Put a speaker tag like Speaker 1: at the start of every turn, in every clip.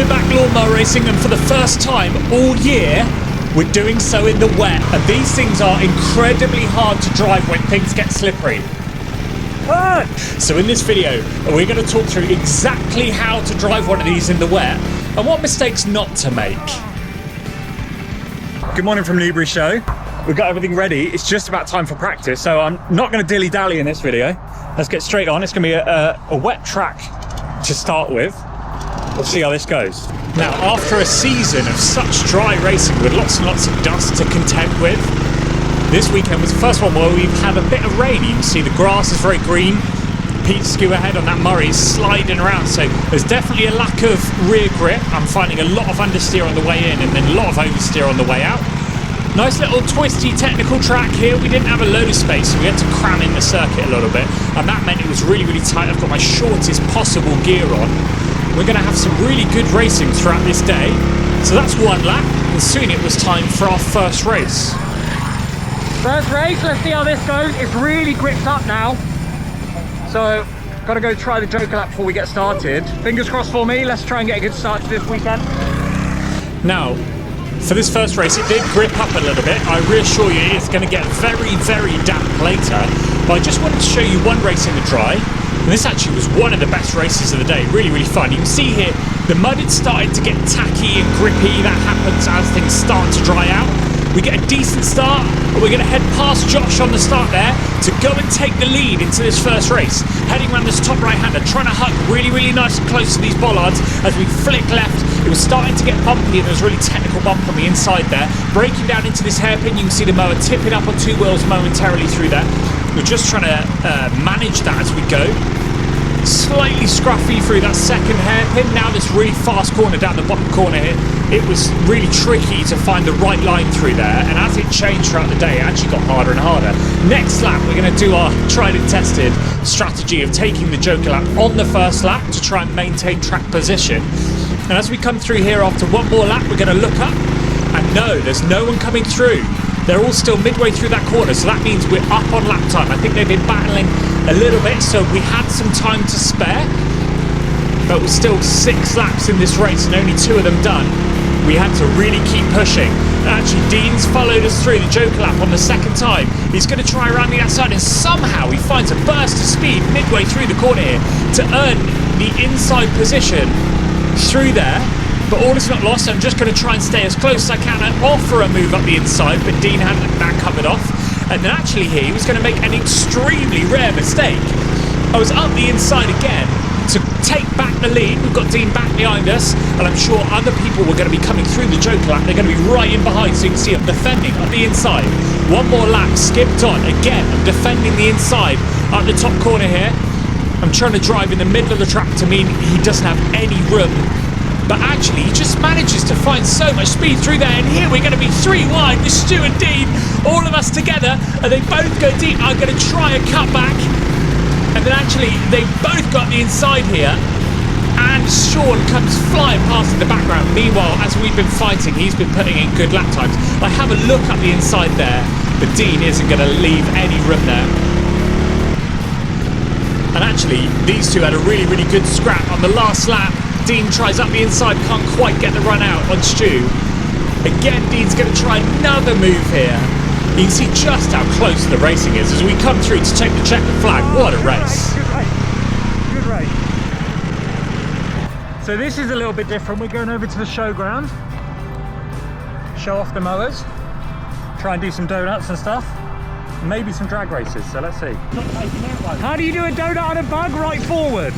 Speaker 1: Welcome back, Lawnmower Racing, and for the first time all year we're doing so in the wet, and these things are incredibly hard to drive when things get slippery. So in this video we're going to talk through exactly how to drive one of these in the wet and what mistakes not to make. Good morning from Newbury Show. We've got everything ready. It's just about time for practice, so I'm not going to dilly-dally in this video. Let's get straight on. It's going to be a wet track to start with. We'll see how this goes. Now, after a season of such dry racing with lots and lots of dust to contend with, this weekend was the first one where we've had a bit of rain. You can see the grass is very green. Pete's skew ahead on that Murray is sliding around, so there's definitely a lack of rear grip. I'm finding a lot of understeer on the way in and then a lot of oversteer on the way out. Nice little twisty technical track here. We didn't have a load of space, so we had to cram in the circuit a little bit, and that meant it was really, really tight. I've got my shortest possible gear on. We're going to have some really good racing throughout this day. So that's one lap, and soon it was time for our first race.
Speaker 2: First race, let's see how this goes. It's really gripped up now. So, gotta go try the Joker lap before we get started. Fingers crossed for me, let's try and get a good start to this weekend.
Speaker 1: Now, for this first race, it did grip up a little bit. I reassure you, it's going to get very, very damp later. But I just wanted to show you one race in the dry. And this actually was one of the best races of the day. Really, really fun. You can see here, the mud had started to get tacky and grippy. That happens as things start to dry out. We get a decent start, but we're going to head past Josh on the start there to go and take the lead into this first race. Heading around this top right-hander, trying to hug really, really nice and close to these bollards as we flick left. It was starting to get bumpy, and there was a really technical bump on the inside there. Breaking down into this hairpin, you can see the mower tipping up on two wheels momentarily through there. We're just trying to manage that as we go. Slightly scruffy through that second hairpin. Now this really fast corner down the bottom corner here, it was really tricky to find the right line through there, and as it changed throughout the day, it actually got harder and harder. Next lap, we're going to do our tried and tested strategy of taking the Joker lap on the first lap to try and maintain track position. And as we come through here after one more lap, we're going to look up, and no, there's no one coming through. They're all still midway through that corner, so that means we're up on lap time. I think they've been battling a little bit, so we had some time to spare, but we're still 6 laps in this race and only 2 of them done. We had to really keep pushing. Actually, Dean's followed us through the Joker lap on the second time. He's going to try around the outside, and somehow he finds a burst of speed midway through the corner here to earn the inside position through there. But all is not lost. I'm just going to try and stay as close as I can and offer a move up the inside, but Dean had that covered off. And then actually here, he was going to make an extremely rare mistake. I was up the inside again to take back the lead. We've got Dean back behind us, and I'm sure other people were going to be coming through the Joker lap. They're going to be right in behind, so you can see I'm defending up the inside. One more lap, skipped on. Again, I'm defending the inside up the top corner here. I'm trying to drive in the middle of the track to mean he doesn't have any room. But actually, he just manages to find so much speed through there. And here we're going to be 3 wide with Stu and Dean, all of us together. And they both go deep. I'm going to try a cut back. And then actually, they both got the inside here. And Sean comes flying past in the background. Meanwhile, as we've been fighting, he's been putting in good lap times. I have a look up the inside there, but Dean isn't going to leave any room there. And actually, these two had a really, really good scrap on the last lap. Dean tries up the inside, can't quite get the run out on Stu. Again, Dean's going to try another move here. You can see just how close the racing is as we come through to take the checkered flag. What a race.
Speaker 2: Good race. So this is a little bit different. We're going over to the showground. Show off the mowers. Try and do some donuts and stuff. Maybe some drag races, so let's see. How do you do a donut on a bug? Right forward.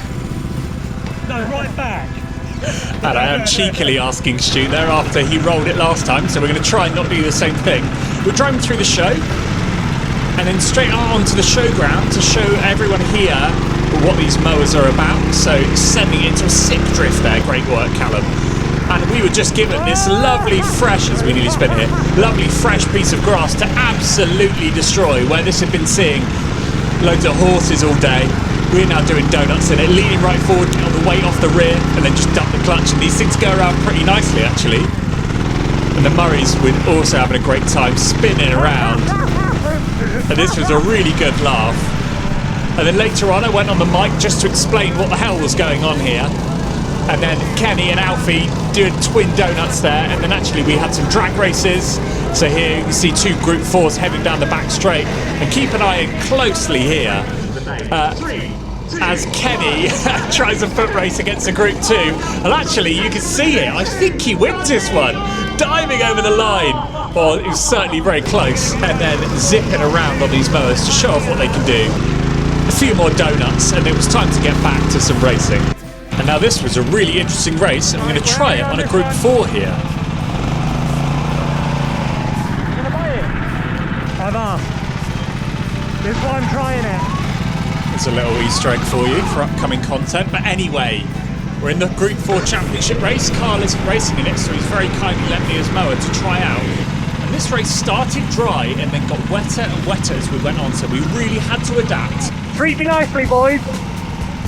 Speaker 2: No, right back.
Speaker 1: And I am cheekily asking Stu there after he rolled it last time, so we're going to try and not do the same thing. We're driving through the show, and then straight on to the showground to show everyone here what these mowers are about. So sending it to a sick drift there. Great work, Callum. And we were just given this lovely fresh, as we nearly spent here, lovely fresh piece of grass to absolutely destroy, where this had been seeing loads of horses all day. We're now doing donuts in it, leaning right forward, get all the weight off the rear, and then just dump the clutch. And these things go around pretty nicely, actually. And the Murrays were also having a great time spinning around. And this was a really good laugh. And then later on, I went on the mic just to explain what the hell was going on here. And then Kenny and Alfie doing twin donuts there. And then actually we had some drag races. So here you can see 2 Group 4s heading down the back straight. And keep an eye closely here as Kenny tries a foot race against a Group 2. And actually you can see it. I think he wins this one. Diving over the line. Well, it was certainly very close. And then zipping around on these mowers to show off what they can do. A few more donuts and it was time to get back to some racing. And now this was a really interesting race and I'm going to try it on a Group 4 here.
Speaker 2: You're going to buy it? I've asked. This is why I'm trying it.
Speaker 1: It's a little Easter egg for you for upcoming content. But anyway, we're in the Group 4 championship race. Carl isn't racing in it, so he's very kindly lent me his mower to try out. And this race started dry and then got wetter and wetter as we went on, so we really had to adapt.
Speaker 2: Treat me nicely, boys.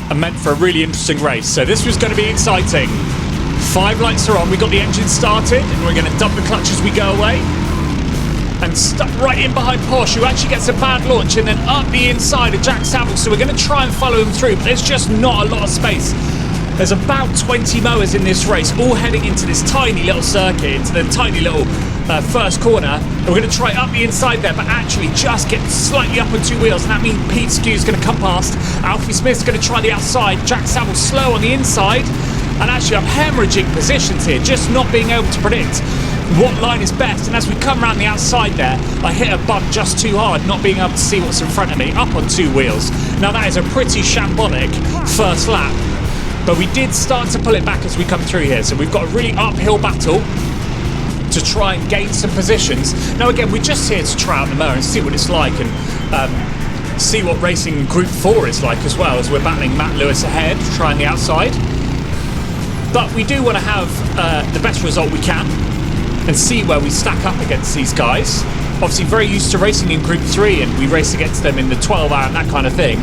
Speaker 1: And meant for a really interesting race. So this was going to be exciting. 5 lights are on, we got the engine started, and we're going to dump the clutch as we go away. And stuck right in behind Porsche, who actually gets a bad launch, and then up the inside of Jack Saville. So we're going to try and follow him through, but there's just not a lot of space. There's about 20 mowers in this race, all heading into this tiny little circuit, into the tiny little first corner. And we're going to try up the inside there, but actually just get slightly up on 2 wheels. And that means Pete Skew's going to come past. Alfie Smith's going to try the outside. Jack Saville slow on the inside. And actually I'm hemorrhaging positions here, just not being able to predict what line is best. And as we come around the outside there, I hit a bump just too hard, not being able to see what's in front of me, up on 2 wheels. Now that is a pretty shambolic first lap. But we did start to pull it back as we come through here. So we've got a really uphill battle to try and gain some positions. Now again, we're just here to try out the mower and see what it's like, and see what racing in Group 4 is like as well, as we're battling Matt Lewis ahead, trying the outside. But we do want to have the best result we can and see where we stack up against these guys. Obviously very used to racing in Group 3, and we race against them in the 12 hour and that kind of thing,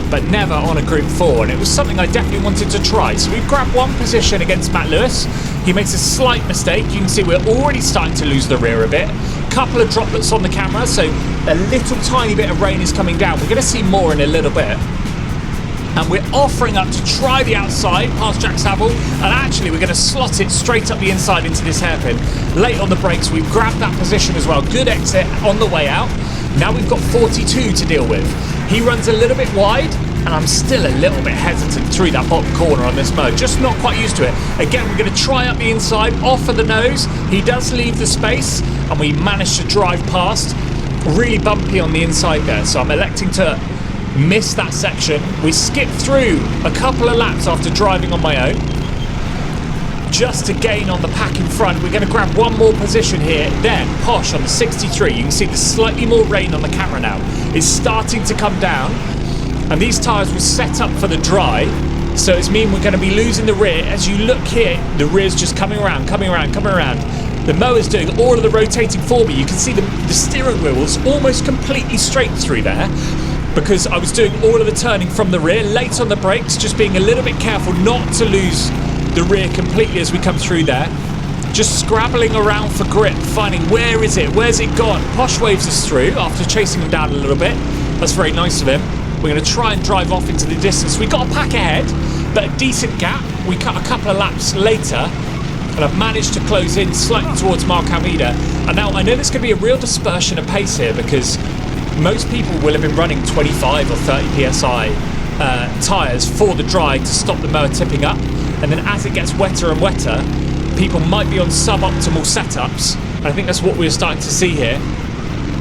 Speaker 1: but never on a Group 4, and it was something I definitely wanted to try. So we've grabbed 1 position against Matt Lewis. He makes a slight mistake. You can see we're already starting to lose the rear a bit. Couple of droplets on the camera, so a little tiny bit of rain is coming down. We're going to see more in a little bit. And we're offering up to try the outside past Jack Saville, and actually we're going to slot it straight up the inside into this hairpin. Late on the brakes, we've grabbed that position as well. Good exit on the way out. Now we've got 42 to deal with. He runs a little bit wide, and I'm still a little bit hesitant through that bottom corner on this mode. Just not quite used to it. Again, we're going to try up the inside, off of the nose. He does leave the space, and we managed to drive past. Really bumpy on the inside there, so I'm electing to miss that section. We skipped through a couple of laps after driving on my own, just to gain on the pack in front. We're going to grab 1 more position here. Then Posh on the 63. You can see there's slightly more rain on the camera now. It's starting to come down, and these tyres were set up for the dry, so it's mean we're going to be losing the rear. As you look here, the rear's just coming around. The mower's doing all of the rotating for me. You can see the steering wheel's almost completely straight through there, because I was doing all of the turning from the rear, late on the brakes, just being a little bit careful not to lose the rear completely as we come through there. Just scrabbling around for grip, finding where's it gone. Posh waves us through after chasing him down a little bit. That's very nice of him. We're going to try and drive off into the distance. We got a pack ahead, but a decent gap. We cut a couple of laps later, and I've managed to close in slightly towards Mark Almeida. And now I know there's going to be a real dispersion of pace here, because most people will have been running 25 or 30 psi tyres for the dry to stop the mower tipping up, and then as it gets wetter and wetter, people might be on suboptimal setups. And I think that's what we're starting to see here.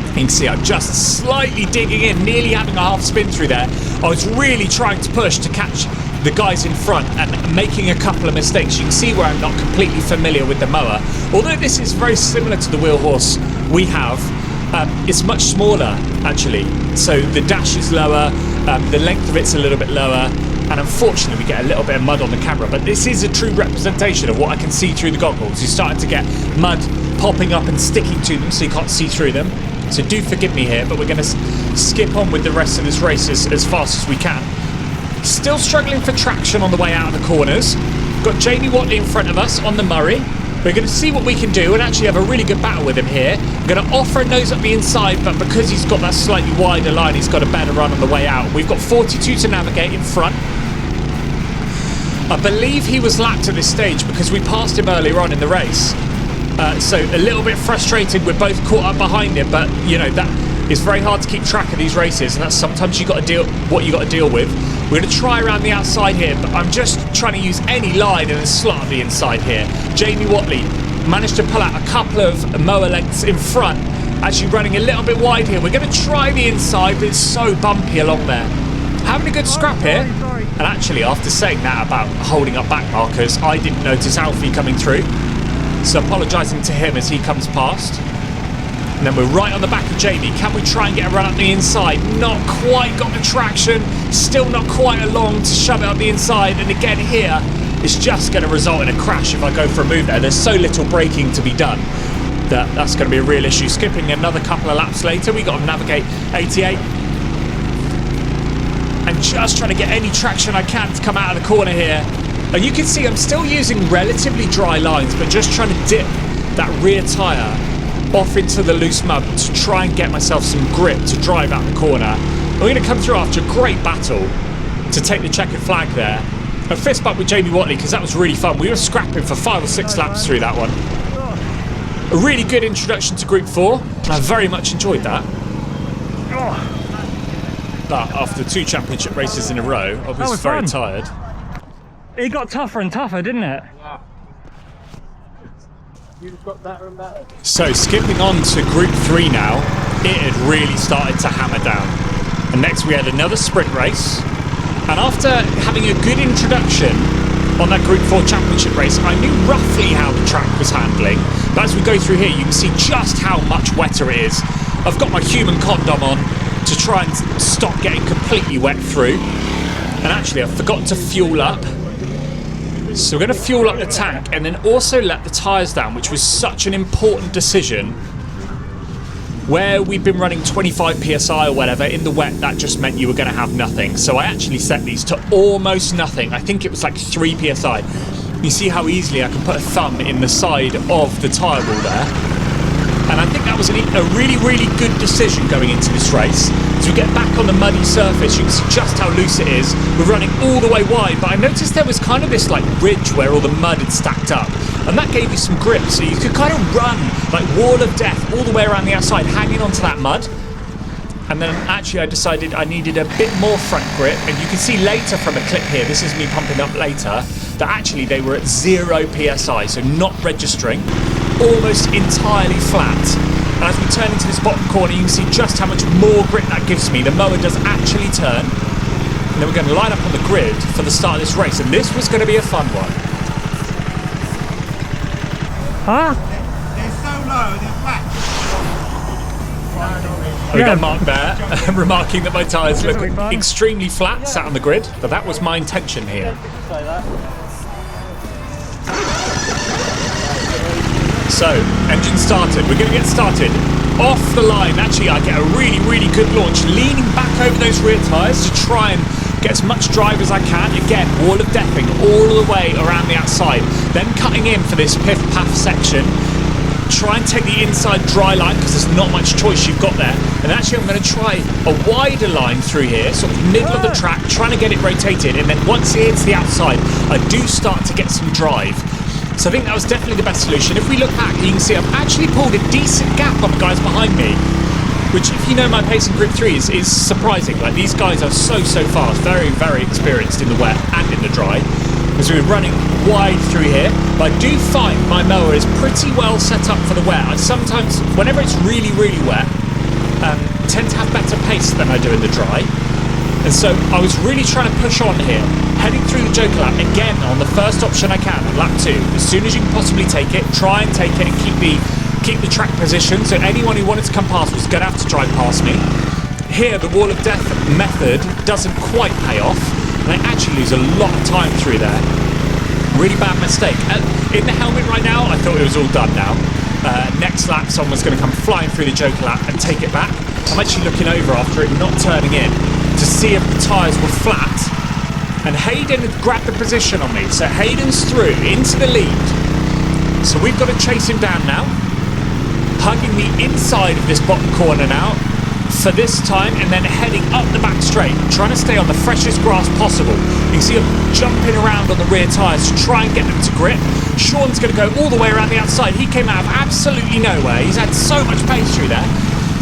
Speaker 1: You can see I'm just slightly digging in, nearly having a half spin through there. I was really trying to push to catch the guys in front and making a couple of mistakes. You can see where I'm not completely familiar with the mower. Although this is very similar to the wheel horse we have, it's much smaller actually. So the dash is lower, the length of it's a little bit lower, and unfortunately we get a little bit of mud on the camera, but this is a true representation of what I can see through the goggles. You're starting to get mud popping up and sticking to them, so you can't see through them. So do forgive me here, but we're going to skip on with the rest of this race as fast as we can. Still struggling for traction on the way out of the corners. Got Jamie Watley in front of us on the Murray. We're going to see what we can do and actually have a really good battle with him here. We're going to offer a nose up the inside, but because he's got that slightly wider line, he's got a better run on the way out. We've got 42 to navigate in front. I believe he was lapped at this stage because we passed him earlier on in the race. So a little bit frustrated, we're both caught up behind him, but you know, that is very hard to keep track of these races, and that's sometimes you got to deal with. We're going to try around the outside here, but I'm just trying to use any line and then slot the inside here. Jamie Watley managed to pull out a couple of mower lengths in front, actually running a little bit wide here. We're going to try the inside, but it's so bumpy along there. Having a good scrap here. And actually, after saying that about holding up back markers, I didn't notice Alfie coming through. So apologising to him as he comes past. And then we're right on the back of Jamie. Can we try and get a run up the inside? Not quite got the traction. Still not quite along to shove it up the inside. And again here, it's just going to result in a crash if I go for a move there. There's so little braking to be done that that's going to be a real issue. Skipping another couple of laps later, we got to navigate 88. And just trying to get any traction I can to come out of the corner here. And you can see I'm still using relatively dry lines, but just trying to dip that rear tyre off into the loose mud to try and get myself some grip to drive out the corner. And we're going to come through after a great battle to take the checkered flag there. A fist bump with Jamie Watley because that was really fun. We were scrapping for 5 or 6 laps through that one. A really good introduction to Group 4, and I very much enjoyed that. But after 2 championship races in a row, I was very tired.
Speaker 2: It got tougher and tougher, didn't it?
Speaker 3: Yeah. You've got better and better.
Speaker 1: So skipping on to Group 3 now, it had really started to hammer down. And next we had another sprint race. And after having a good introduction on that Group 4 championship race, I knew roughly how the track was handling. But as we go through here, you can see just how much wetter it is. I've got my human condom on to try and stop getting completely wet through. And actually I've forgotten to fuel up. So we're going to fuel up the tank and then also let the tyres down, which was such an important decision. Where we've been running 25 psi or whatever in the wet, that just meant you were going to have nothing. So I actually set these to almost nothing. I think it was like 3 psi. You see how easily I can put a thumb in the side of the tyre wall there. And I think that was a really, really good decision going into this race. As we get back on the muddy surface, you can see just how loose it is. We're running all the way wide, but I noticed there was kind of this like ridge where all the mud had stacked up. And that gave you some grip, so you could kind of run like wall of death all the way around the outside, hanging onto that mud. And then actually I decided I needed a bit more front grip. And you can see later from a clip here, this is me pumping up later, that actually they were at 0 psi, so not registering. Almost entirely flat. And as we turn into this bottom corner, you can see just how much more grip that gives me. The mower does actually turn. And then we're going to line up on the grid for the start of this race, and this was going to be a fun one.
Speaker 2: Huh?
Speaker 3: They're so low, they're flat.
Speaker 1: We got Mark there remarking that my tyres look extremely flat sat on the grid, but that was my intention here. So, engine started. We're going to get started off the line. Actually, I get a really, really good launch, leaning back over those rear tyres to try and get as much drive as I can. Again, wall of deathing all the way around the outside. Then cutting in for this piff-paff section. Try and take the inside dry line because there's not much choice you've got there. And actually, I'm going to try a wider line through here, sort of middle of the track, trying to get it rotated. And then once it hits the outside, I do start to get some drive. So I think that was definitely the best solution. If we look back, you can see I've actually pulled a decent gap on the guys behind me, which if you know my pace in Group 3 is surprising. Like, these guys are so fast, very, very experienced in the wet and in the dry. As we were running wide through here, but I do find my mower is pretty well set up for the wet. I sometimes, whenever it's really, really wet, tend to have better pace than I do in the dry. And so I was really trying to push on here, heading through the Joker lap again on the first option I can, lap 2. As soon as you can possibly take it, try and take it and keep the track position. So anyone who wanted to come past was going to have to drive past me. Here, the wall of death method doesn't quite pay off, and I actually lose a lot of time through there. Really bad mistake. In the helmet right now, I thought it was all done now. Next lap, someone's going to come flying through the Joker lap and take it back. I'm actually looking over after it not turning in to see if the tyres were flat. And Hayden had grabbed the position on me. So Hayden's through into the lead. So we've got to chase him down now. Hugging the inside of this bottom corner now. for this time, and then heading up the back straight, trying to stay on the freshest grass possible. You can see him jumping around on the rear tyres to try and get them to grip. Sean's going to go all the way around the outside. He came out of absolutely nowhere. He's had so much pace through there.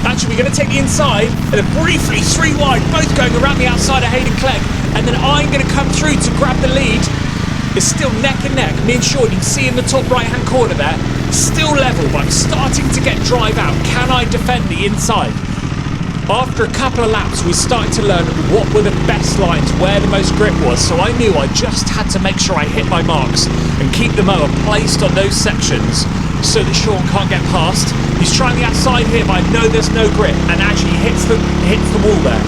Speaker 1: Actually, we're going to take the inside and then briefly 3 wide, both going around the outside of Hayden Clegg. And then I'm going to come through to grab the lead. It's still neck and neck. Me and Sean, you can see in the top right-hand corner there, still level, but I'm starting to get drive out. Can I defend the inside? After a couple of laps, we started to learn what were the best lines, where the most grip was. So I knew I just had to make sure I hit my marks and keep the mower placed on those sections so that Sean can't get past. He's trying the outside here, but I know there's no grip, and actually hits the wall there.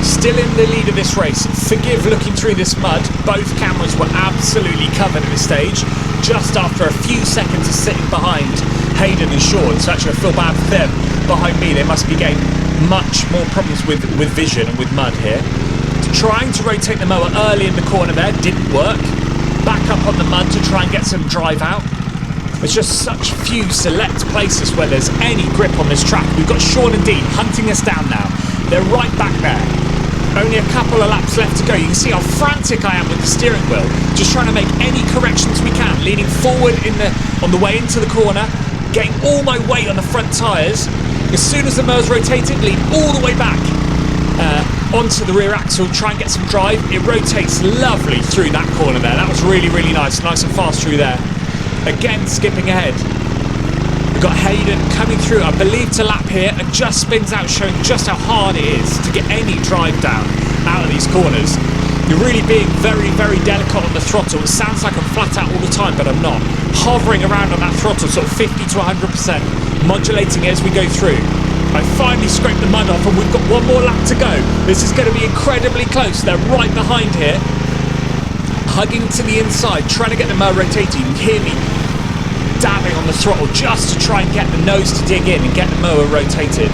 Speaker 1: Still in the lead of this race. Forgive looking through this mud. Both cameras were absolutely covered at this stage, just after a few seconds of sitting behind Hayden and Sean. So actually I feel bad for them behind me. They must be getting much more problems with vision and with mud here. Trying to rotate the mower early in the corner there, didn't work. Back up on the mud to try and get some drive out. There's just such few select places where there's any grip on this track. We've got Sean and Dean hunting us down now. They're right back there. Only a couple of laps left to go. You can see how frantic I am with the steering wheel. Just trying to make any corrections we can. Leaning forward on the way into the corner. Getting all my weight on the front tyres. As soon as the mower's rotated, lean all the way back onto the rear axle. Try and get some drive. It rotates lovely through that corner there. That was really, really nice. Nice and fast through there. Again, skipping ahead. We've got Hayden coming through, I believe, to lap here, and just spins out, showing just how hard it is to get any drive down out of these corners. You're really being very, very delicate on the throttle. It sounds like I'm flat out all the time, but I'm not. Hovering around on that throttle, sort of 50 to 100%, modulating it as we go through. I finally scraped the mud off, and we've got one more lap to go. This is going to be incredibly close. They're right behind here. Hugging to the inside, trying to get the mower rotating. You can hear me dabbing on the throttle just to try and get the nose to dig in and get the mower rotated.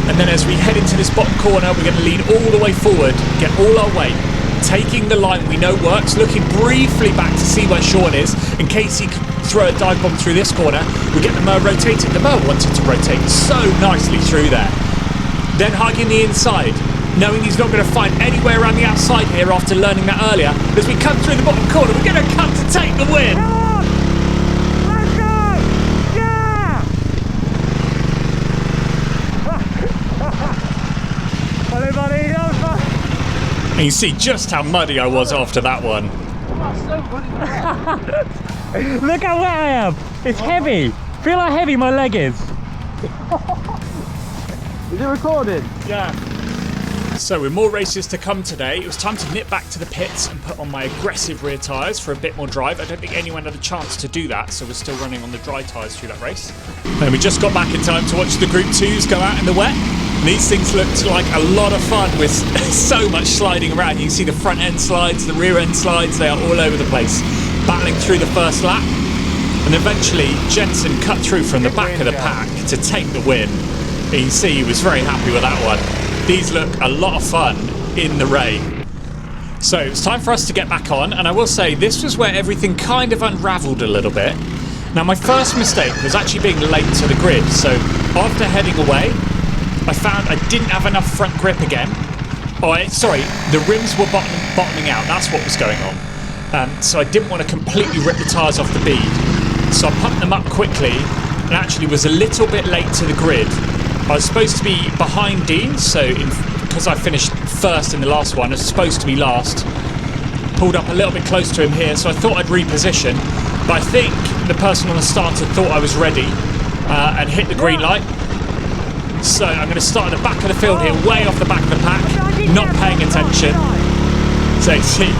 Speaker 1: And then as we head into this bottom corner, we're going to lean all the way forward, get all our weight, taking the line we know works, looking briefly back to see where Sean is in case he could throw a dive bomb through this corner. We get the mower rotated. The mower wanted to rotate so nicely through there. Then hugging the inside, knowing he's not going to find anywhere around the outside here after learning that earlier. As we come through the bottom corner, we're going to come to take the win.
Speaker 2: Let's go! Yeah! Hello, buddy. That was fun.
Speaker 1: And you see just how muddy I was after that one.
Speaker 2: Look how wet I am. It's heavy. Feel how heavy my leg is.
Speaker 3: Is it recorded?
Speaker 2: Yeah.
Speaker 1: So with more races to come today, it was time to nip back to the pits and put on my aggressive rear tyres for a bit more drive. I don't think anyone had a chance to do that, so we're still running on the dry tyres through that race. And we just got back in time to watch the Group 2s go out in the wet. And these things looked like a lot of fun with so much sliding around. You can see the front end slides, the rear end slides, they are all over the place. Battling through the first lap. And eventually Jensen cut through from the back of the pack to take the win. And you can see he was very happy with that one. These look a lot of fun in the rain. So it's time for us to get back on, and I will say this was where everything kind of unravelled a little bit. Now my first mistake was actually being late to the grid, so after heading away I found I didn't have enough front grip again. The rims were bottoming out, that's what was going on. So I didn't want to completely rip the tyres off the bead. So I pumped them up quickly and actually was a little bit late to the grid. I was supposed to be behind Dean, so because I finished first in the last one, I was supposed to be last. Pulled up a little bit close to him here, so I thought I'd reposition. But I think the person on the starter thought I was ready and hit the green light. So I'm going to start at the back of the field here, way off the back of the pack, not paying attention. So see,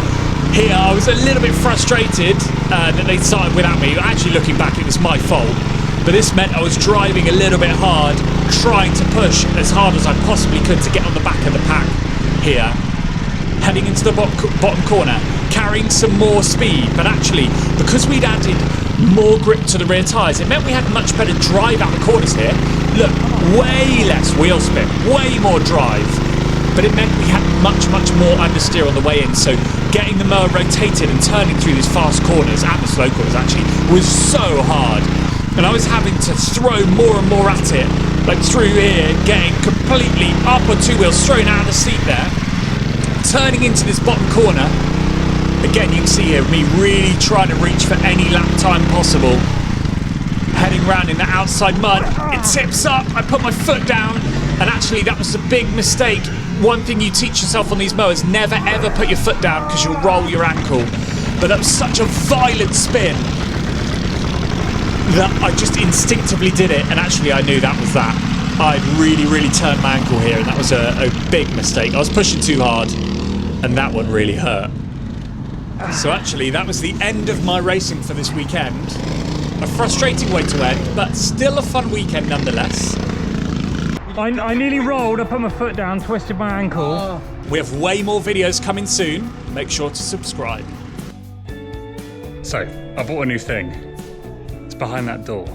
Speaker 1: here I was a little bit frustrated that they started without me. Actually looking back, it was my fault. But this meant I was driving a little bit hard, trying to push as hard as I possibly could to get on the back of the pack here. Heading into the bottom corner, carrying some more speed, but actually, because we'd added more grip to the rear tyres, it meant we had much better drive out the corners here. Look, way less wheel spin, way more drive, but it meant we had much more understeer on the way in, so getting the mower rotated and turning through these fast corners, and the slow corners actually, was so hard. and I was having to throw more and more at it, like through here, getting completely up on two wheels, thrown out of the seat there, turning into this bottom corner. Again, you can see here me really trying to reach for any lap time possible. Heading round in the outside mud, it tips up, I put my foot down, and actually that was a big mistake. One thing you teach yourself on these mowers, never ever put your foot down because you'll roll your ankle. But that was such a violent spin that I just instinctively did it, and actually I knew that was that. I'd really turned my ankle here, and that was a big mistake. I was pushing too hard, and that one really hurt. So actually that was the end of my racing for this weekend. A frustrating way to end, but still a fun weekend nonetheless.
Speaker 2: I nearly rolled, I put my foot down, twisted my ankle.
Speaker 1: We have way more videos coming soon. Make sure to subscribe.
Speaker 2: So, I bought a new thing. It's behind that door.